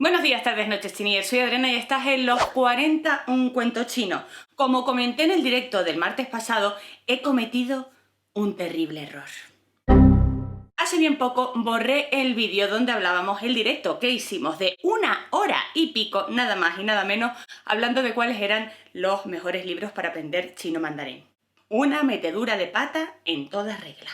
Buenos días, tardes, noches, chiníes. Soy Adriana y estás en Los 40, un cuento chino. Como comenté en el directo del martes pasado, he cometido un terrible error. Hace bien poco borré el vídeo donde hablábamos el directo que hicimos de 1 hora y pico, nada más y nada menos, hablando de cuáles eran los mejores libros para aprender chino mandarín. Una metedura de pata en toda regla.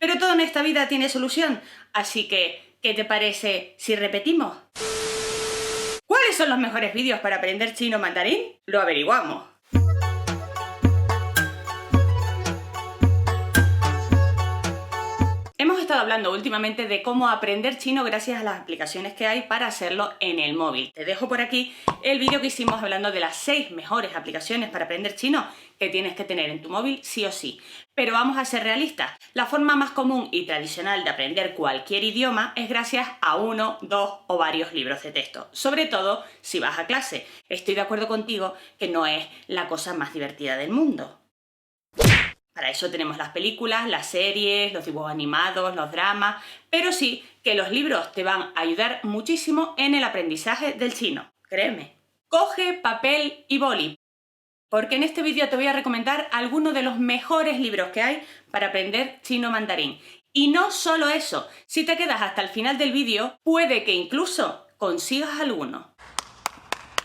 Pero todo en esta vida tiene solución, así que, ¿qué te parece si repetimos? ¿Cuáles son los mejores vídeos para aprender chino mandarín? Lo averiguamos. Hemos estado hablando últimamente de cómo aprender chino gracias a las aplicaciones que hay para hacerlo en el móvil. Te dejo por aquí el vídeo que hicimos hablando de las 6 mejores aplicaciones para aprender chino que tienes que tener en tu móvil sí o sí. Pero vamos a ser realistas. La forma más común y tradicional de aprender cualquier idioma es gracias a 1, 2 o varios libros de texto. Sobre todo si vas a clase. Estoy de acuerdo contigo que no es la cosa más divertida del mundo. Para eso tenemos las películas, las series, los dibujos animados, los dramas, pero sí que los libros te van a ayudar muchísimo en el aprendizaje del chino, créeme. Coge papel y boli, porque en este vídeo te voy a recomendar algunos de los mejores libros que hay para aprender chino mandarín. Y no solo eso, si te quedas hasta el final del vídeo, puede que incluso consigas alguno.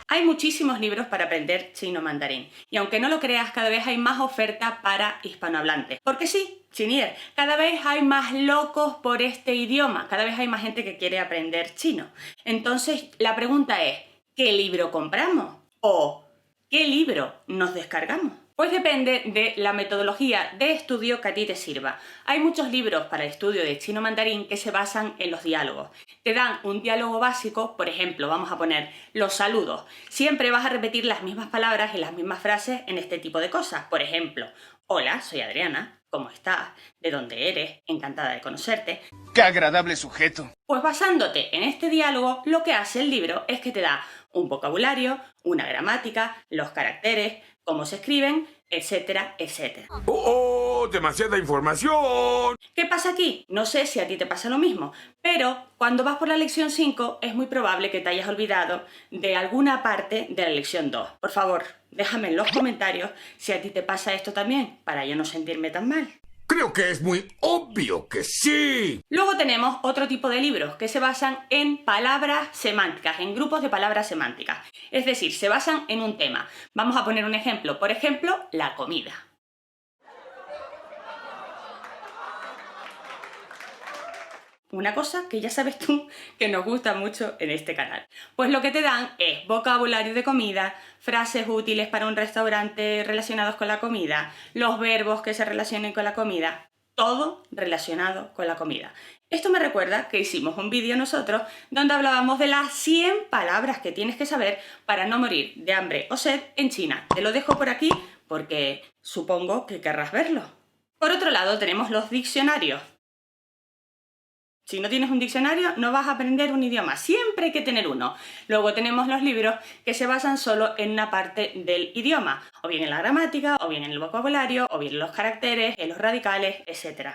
Hay muchísimos libros para aprender chino mandarín y aunque no lo creas, cada vez hay más oferta para hispanohablantes. Porque sí, chinier, cada vez hay más locos por este idioma, cada vez hay más gente que quiere aprender chino. Entonces la pregunta es, ¿qué libro compramos? ¿O qué libro nos descargamos? Pues depende de la metodología de estudio que a ti te sirva. Hay muchos libros para el estudio de chino mandarín que se basan en los diálogos. Te dan un diálogo básico, por ejemplo, vamos a poner los saludos. Siempre vas a repetir las mismas palabras y las mismas frases en este tipo de cosas. Por ejemplo, hola, soy Adriana, ¿cómo estás? ¿De dónde eres? Encantada de conocerte. ¡Qué agradable sujeto! Pues basándote en este diálogo, lo que hace el libro es que te da un vocabulario, una gramática, los caracteres, cómo se escriben, etcétera, etcétera. ¡Oh, demasiada información! ¿Qué pasa aquí? No sé si a ti te pasa lo mismo, pero cuando vas por la lección 5 es muy probable que te hayas olvidado de alguna parte de la lección 2. Por favor, déjame en los comentarios si a ti te pasa esto también, para yo no sentirme tan mal. Creo que es muy obvio que sí. Luego tenemos otro tipo de libros que se basan en palabras semánticas, en grupos de palabras semánticas. Es decir, se basan en un tema. Vamos a poner un ejemplo. Por ejemplo, la comida. Una cosa que ya sabes tú que nos gusta mucho en este canal. Pues lo que te dan es vocabulario de comida, frases útiles para un restaurante relacionados con la comida, los verbos que se relacionen con la comida, todo relacionado con la comida. Esto me recuerda que hicimos un vídeo nosotros donde hablábamos de las 100 palabras que tienes que saber para no morir de hambre o sed en China. Te lo dejo por aquí porque supongo que querrás verlo. Por otro lado tenemos los diccionarios. Si no tienes un diccionario, no vas a aprender un idioma. Siempre hay que tener uno. Luego tenemos los libros que se basan solo en una parte del idioma. O bien en la gramática, o bien en el vocabulario, o bien en los caracteres, en los radicales, etc.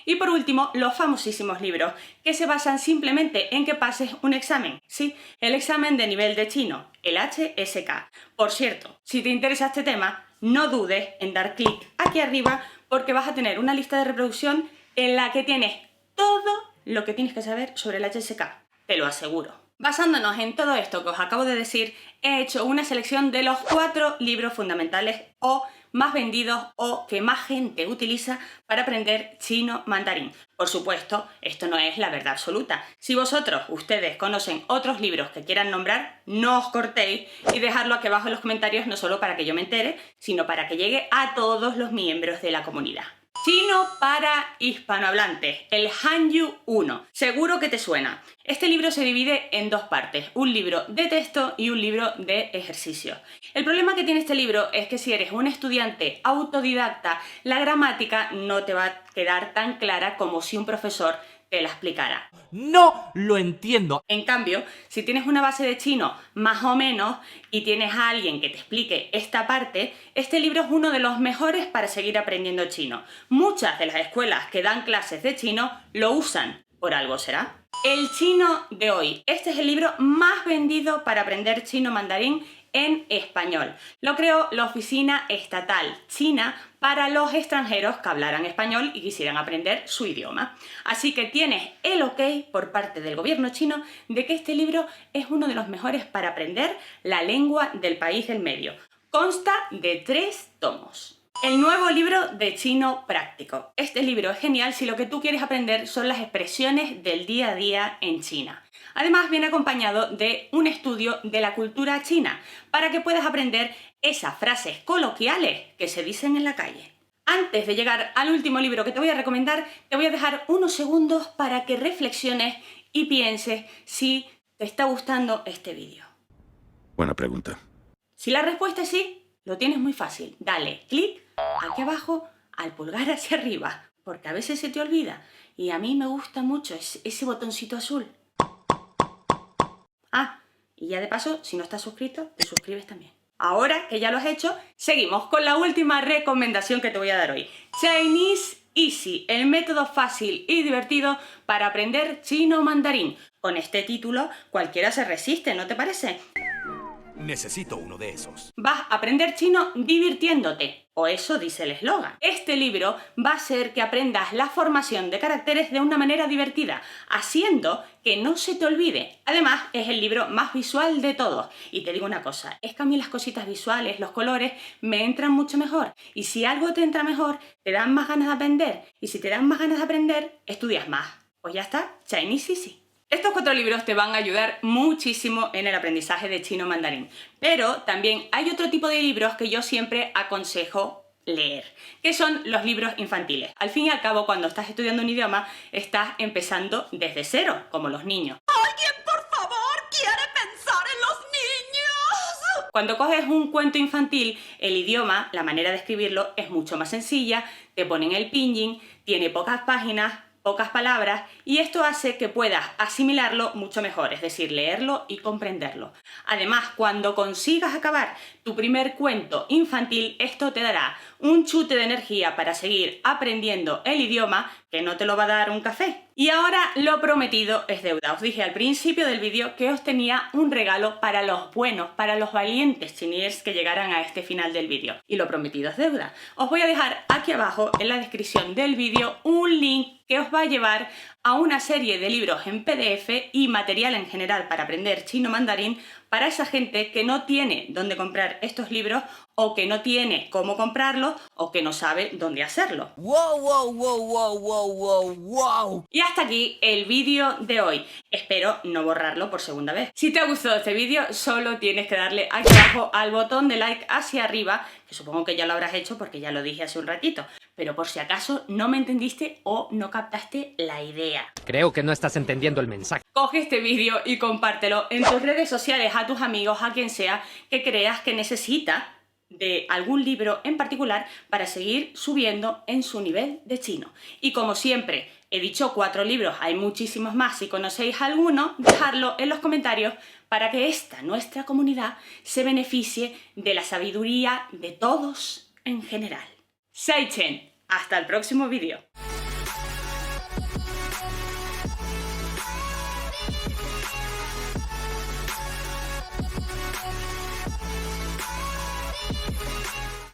Y por último, los famosísimos libros que se basan simplemente en que pases un examen. Sí, el examen de nivel de chino, el HSK. Por cierto, si te interesa este tema, no dudes en dar clic aquí arriba porque vas a tener una lista de reproducción en la que tienes todo lo que tienes que saber sobre el HSK, te lo aseguro. Basándonos en todo esto que os acabo de decir, he hecho una selección de los 4 libros fundamentales o más vendidos o que más gente utiliza para aprender chino mandarín. Por supuesto, esto no es la verdad absoluta. Si vosotros, ustedes, conocen otros libros que quieran nombrar, no os cortéis y dejadlo aquí abajo en los comentarios, no solo para que yo me entere, sino para que llegue a todos los miembros de la comunidad. Chino para hispanohablantes, el Hanyu 1. Seguro que te suena. Este libro se divide en 2 partes, un libro de texto y un libro de ejercicios. El problema que tiene este libro es que si eres un estudiante autodidacta, la gramática no te va a quedar tan clara como si un profesor te la explicara. No lo entiendo. En cambio, si tienes una base de chino más o menos y tienes a alguien que te explique esta parte, este libro es uno de los mejores para seguir aprendiendo chino. Muchas de las escuelas que dan clases de chino lo usan, por algo será. El chino de hoy. Este es el libro más vendido para aprender chino mandarín en español. Lo creó la Oficina Estatal China para los extranjeros que hablaran español y quisieran aprender su idioma. Así que tienes el ok por parte del gobierno chino de que este libro es uno de los mejores para aprender la lengua del país del medio. Consta de 3 tomos. El nuevo libro de chino práctico. Este libro es genial si lo que tú quieres aprender son las expresiones del día a día en China. Además viene acompañado de un estudio de la cultura china para que puedas aprender esas frases coloquiales que se dicen en la calle. Antes de llegar al último libro que te voy a recomendar, te voy a dejar unos segundos para que reflexiones y pienses si te está gustando este vídeo. Buena pregunta. Si la respuesta es sí, lo tienes muy fácil. Dale clic aquí abajo al pulgar hacia arriba, porque a veces se te olvida y a mí me gusta mucho ese botoncito azul. Ah, y ya de paso, si no estás suscrito, te suscribes también. Ahora que ya lo has hecho, seguimos con la última recomendación que te voy a dar hoy. Chinese Easy, el método fácil y divertido para aprender chino mandarín. Con este título cualquiera se resiste, ¿no te parece? Necesito uno de esos. Vas a aprender chino divirtiéndote, o eso dice el eslogan. Este libro va a hacer que aprendas la formación de caracteres de una manera divertida, haciendo que no se te olvide. Además, es el libro más visual de todos. Y te digo una cosa, es que a mí las cositas visuales, los colores, me entran mucho mejor. Y si algo te entra mejor, te dan más ganas de aprender. Y si te dan más ganas de aprender, estudias más. Pues ya está, Chinese Easy. Estos 4 libros te van a ayudar muchísimo en el aprendizaje de chino mandarín, pero también hay otro tipo de libros que yo siempre aconsejo leer, que son los libros infantiles. Al fin y al cabo, cuando estás estudiando un idioma, estás empezando desde cero, como los niños. ¿Alguien, por favor, quiere pensar en los niños? Cuando coges un cuento infantil, el idioma, la manera de escribirlo es mucho más sencilla, te ponen el pinyin, tiene pocas páginas, pocas palabras, y esto hace que puedas asimilarlo mucho mejor, es decir, leerlo y comprenderlo. Además, cuando consigas acabar tu primer cuento infantil, esto te dará un chute de energía para seguir aprendiendo el idioma que no te lo va a dar un café. Y ahora lo prometido es deuda. Os dije al principio del vídeo que os tenía un regalo para los buenos, para los valientes chiníes que llegaran a este final del vídeo. Y lo prometido es deuda. Os voy a dejar aquí abajo en la descripción del vídeo un link que os va a llevar a una serie de libros en PDF y material en general para aprender chino mandarín para esa gente que no tiene dónde comprar estos libros o que no tiene cómo comprarlos o que no sabe dónde hacerlo. Wow, wow, wow, wow, wow, wow, wow. Y hasta aquí el vídeo de hoy. Espero no borrarlo por segunda vez. Si te ha gustado este vídeo, solo tienes que darle aquí abajo al botón de like hacia arriba, que supongo que ya lo habrás hecho porque ya lo dije hace un ratito. Pero por si acaso no me entendiste o no captaste la idea. Creo que no estás entendiendo el mensaje. Coge este vídeo y compártelo en tus redes sociales a tus amigos, a quien sea que creas que necesita de algún libro en particular para seguir subiendo en su nivel de chino. Y como siempre, he dicho 4 libros, hay muchísimos más. Si conocéis alguno, dejadlo en los comentarios para que nuestra comunidad, se beneficie de la sabiduría de todos en general. Sai Chen, hasta el próximo vídeo.